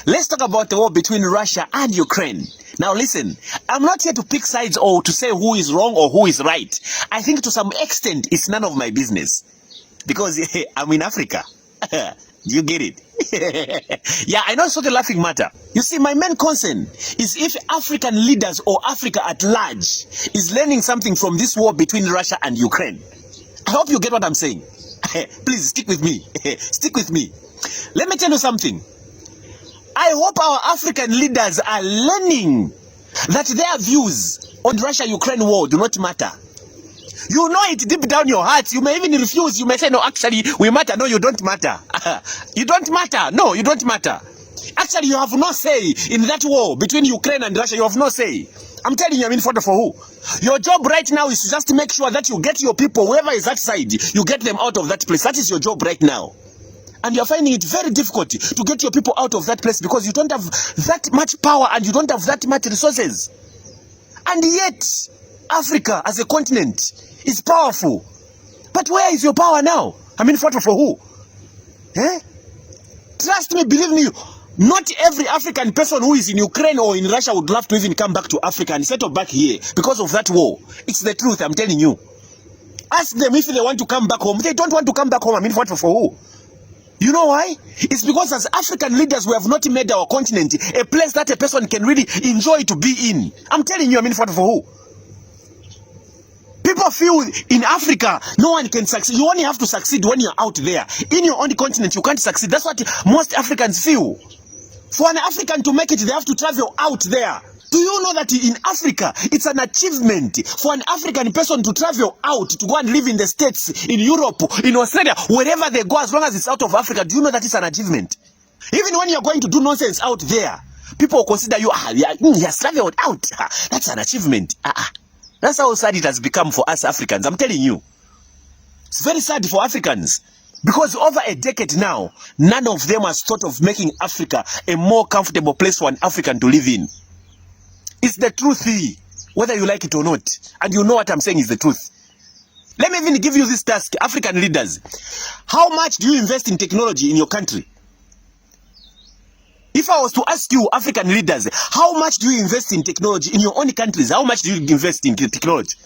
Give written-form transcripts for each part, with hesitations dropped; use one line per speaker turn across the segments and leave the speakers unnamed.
Let's talk about the war between Russia and Ukraine. Now listen, I'm not here to pick sides or to say who is wrong or who is right. I think to some extent it's none of my business. Because I'm in Africa. Do you get it? Yeah, I know it's not a laughing matter. You see, my main concern is if African leaders or Africa at large is learning something from this war between Russia and Ukraine. I hope you get what I'm saying. Please stick with me. Stick with me. Let me tell you something. I hope our African leaders are learning that their views on the Russia-Ukraine war do not matter. You know it deep down your heart. You may even refuse. You may say, no, actually, we matter. No, you don't matter. You don't matter. No, you don't matter. Actually, you have no say in that war between Ukraine and Russia. You have no say. I'm telling you, I'm in for who? Your job right now is to just make sure that you get your people, whoever is that side, you get them out of that place. That is your job right now. And you're finding it very difficult to get your people out of that place because you don't have that much power and you don't have that much resources. And yet, Africa as a continent is powerful. But where is your power now? I mean, for who? Eh? Trust me, believe me, not every African person who is in Ukraine or in Russia would love to even come back to Africa and settle back here because of that war. It's the truth, I'm telling you. Ask them if they want to come back home. They don't want to come back home. I mean, for who? You know why? It's because as African leaders, we have not made our continent a place that a person can really enjoy to be in. I'm telling you, I mean, for who? People feel in Africa, no one can succeed. You only have to succeed when you're out there. In your own continent, you can't succeed. That's what most Africans feel. For an African to make it, they have to travel out there. Do you know that in Africa, it's an achievement for an African person to travel out, to go and live in the States, in Europe, in Australia, wherever they go, as long as it's out of Africa? Do you know that it's an achievement? Even when you're going to do nonsense out there, people will consider you, he has traveled out. That's an achievement. That's how sad it has become for us Africans. I'm telling you. It's very sad for Africans. Because over a decade now, none of them has thought of making Africa a more comfortable place for an African to live in. It's the truth, whether you like it or not. And you know what I'm saying is the truth. Let me even give you this task, African leaders. How much do you invest in technology in your country? If I was to ask you, African leaders, how much do you invest in technology in your own countries? How much do you invest in technology?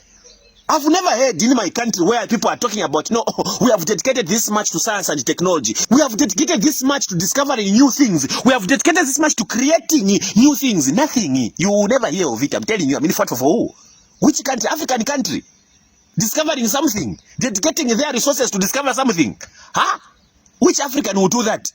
I've never heard in my country where people are talking about, no, we have dedicated this much to science and technology. We have dedicated this much to discovering new things. We have dedicated this much to creating new things. Nothing. You will never hear of it. I'm telling you. I mean, for who? Which country? African country. Discovering something. Dedicating their resources to discover something. Huh? Which African will do that?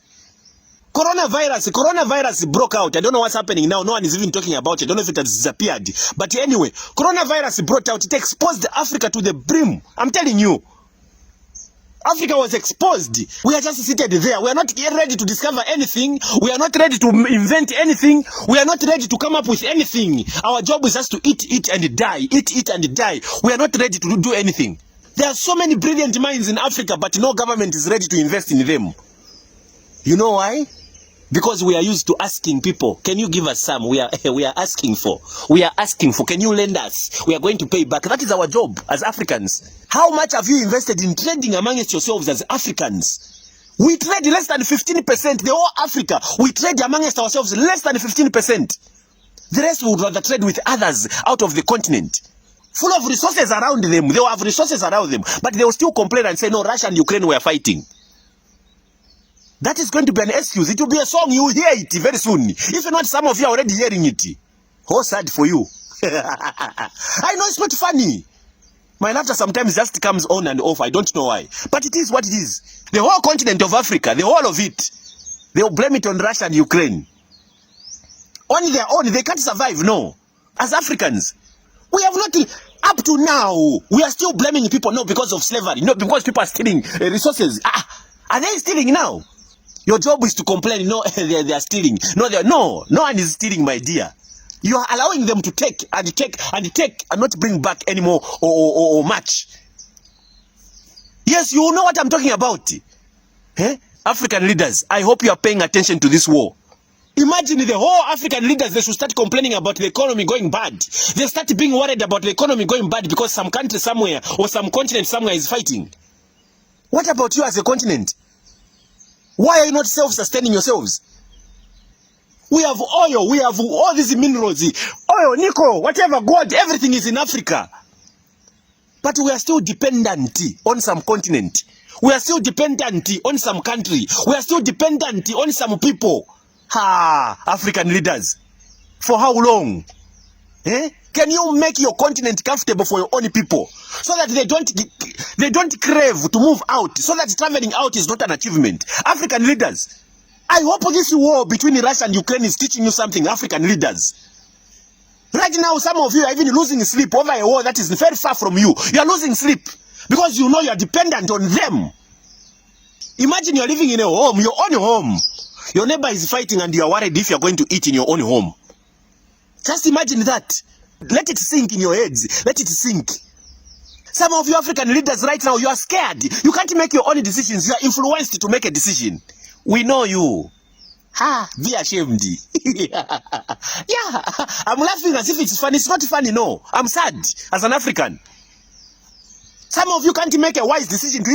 Coronavirus broke out. I don't know what's happening now. No one is even talking about it. I don't know if it has disappeared. But anyway, coronavirus brought out. It exposed Africa to the brim. I'm telling you. Africa was exposed. We are just seated there. We are not ready to discover anything. We are not ready to invent anything. We are not ready to come up with anything. Our job is just to eat and die. Eat and die. We are not ready to do anything. There are so many brilliant minds in Africa, but no government is ready to invest in them. You know why? Because we are used to asking people, can you give us some? We are asking for. We are asking for, can you lend us? We are going to pay back. That is our job as Africans. How much have you invested in trading amongst yourselves as Africans? We trade less than 15%. The whole Africa, we trade amongst ourselves less than 15%. The rest would rather trade with others out of the continent. Full of resources around them. They will have resources around them. But they will still complain and say, no, Russia and Ukraine were fighting. That is going to be an excuse. It will be a song. You will hear it very soon. If not, some of you are already hearing it. How sad for you. I know it's not funny. My laughter sometimes just comes on and off. I don't know why. But it is what it is. The whole continent of Africa, the whole of it, they will blame it on Russia and Ukraine. On their own, they can't survive, no. As Africans, we have not, up to now, we are still blaming people, no, because of slavery, no, because people are stealing resources. Are they stealing now? Your job is to complain, no, they are stealing. No one is stealing, my dear. You are allowing them to take and not bring back anymore or much. Yes, you know what I'm talking about. African leaders, I hope you are paying attention to this war. Imagine the whole African leaders, they should start complaining about the economy going bad. They start being worried about the economy going bad because some country somewhere or some continent somewhere is fighting. What about you as a continent? Why are you not self-sustaining yourselves? We have oil, we have all these minerals, oil, nickel, whatever, gold, everything is in Africa. But we are still dependent on some continent. We are still dependent on some country. We are still dependent on some people. African leaders. For how long? Can you make your continent comfortable for your own people so that they don't crave to move out, so that traveling out is not an achievement? African leaders, I hope this war between Russia and Ukraine is teaching you something, African leaders. Right now, some of you are even losing sleep over a war that is very far from you. You are losing sleep because you know you are dependent on them. Imagine you are living in a home, your own home. Your neighbor is fighting and you are worried if you are going to eat in your own home. Just imagine that. Let it sink in your heads. Let it sink. Some of you African leaders right now, you are scared. You can't make your own decisions. You are influenced to make a decision. We know you. Be ashamed. Yeah, I'm laughing as if it's funny. It's not funny, no. I'm sad as an African. Some of you can't make a wise decision to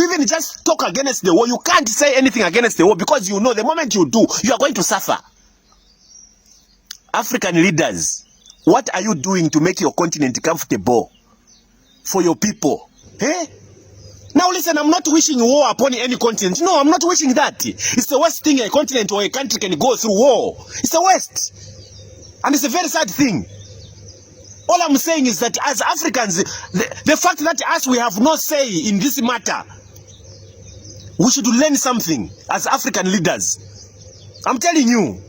even just talk against the war. You can't say anything against the war because you know the moment you do, you are going to suffer. African leaders, what are you doing to make your continent comfortable for your people? Now listen, I'm not wishing war upon any continent. No, I'm not wishing that. It's the worst thing a continent or a country can go through, war. It's the worst. And it's a very sad thing. All I'm saying is that as Africans, the fact that us, we have no say in this matter, we should learn something as African leaders. I'm telling you,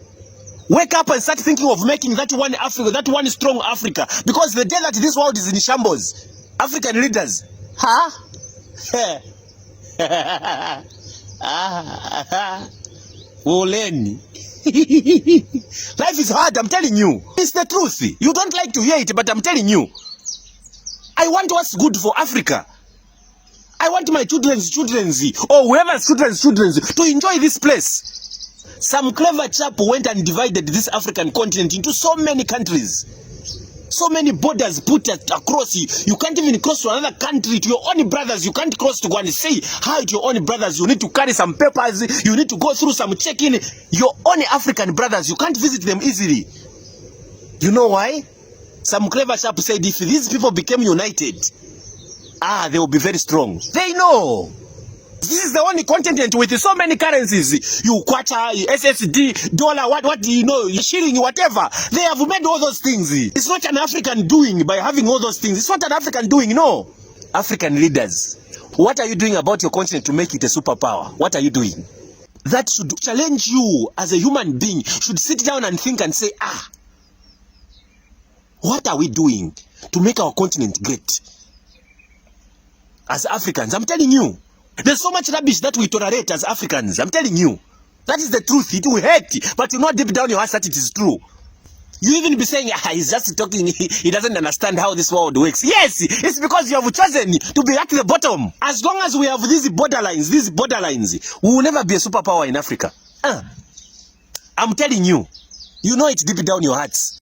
wake up and start thinking of making that one Africa, that one strong Africa. Because the day that this world is in shambles, African leaders, Oleni. Life is hard, I'm telling you. It's the truth. You don't like to hear it, but I'm telling you. I want what's good for Africa. I want my children's or whoever's children's to enjoy this place. Some clever chap went and divided this African continent into so many countries. So many borders put across you. You can't even cross to another country, to your own brothers. You can't cross to go and say hi to your own brothers. You need to carry some papers. You need to go through some checking. Your own African brothers, you can't visit them easily. You know why? Some clever chap said if these people became united, they will be very strong. They know. This is the only continent with so many currencies. You kwacha, SSD, dollar, what do you know, shilling, whatever. They have made all those things. It's not an African doing by having all those things. It's not an African doing, no. African leaders, what are you doing about your continent to make it a superpower? What are you doing? That should challenge you as a human being. Should sit down and think and say, what are we doing to make our continent great? As Africans, I'm telling you. There's so much rubbish that we tolerate as Africans. I'm telling you. That is the truth. It will hurt. But you know deep down your heart that it is true. You even be saying, he's just talking. He doesn't understand how this world works. Yes, it's because you have chosen to be at the bottom. As long as we have these borderlines, we will never be a superpower in Africa. I'm telling you. You know it deep down your hearts.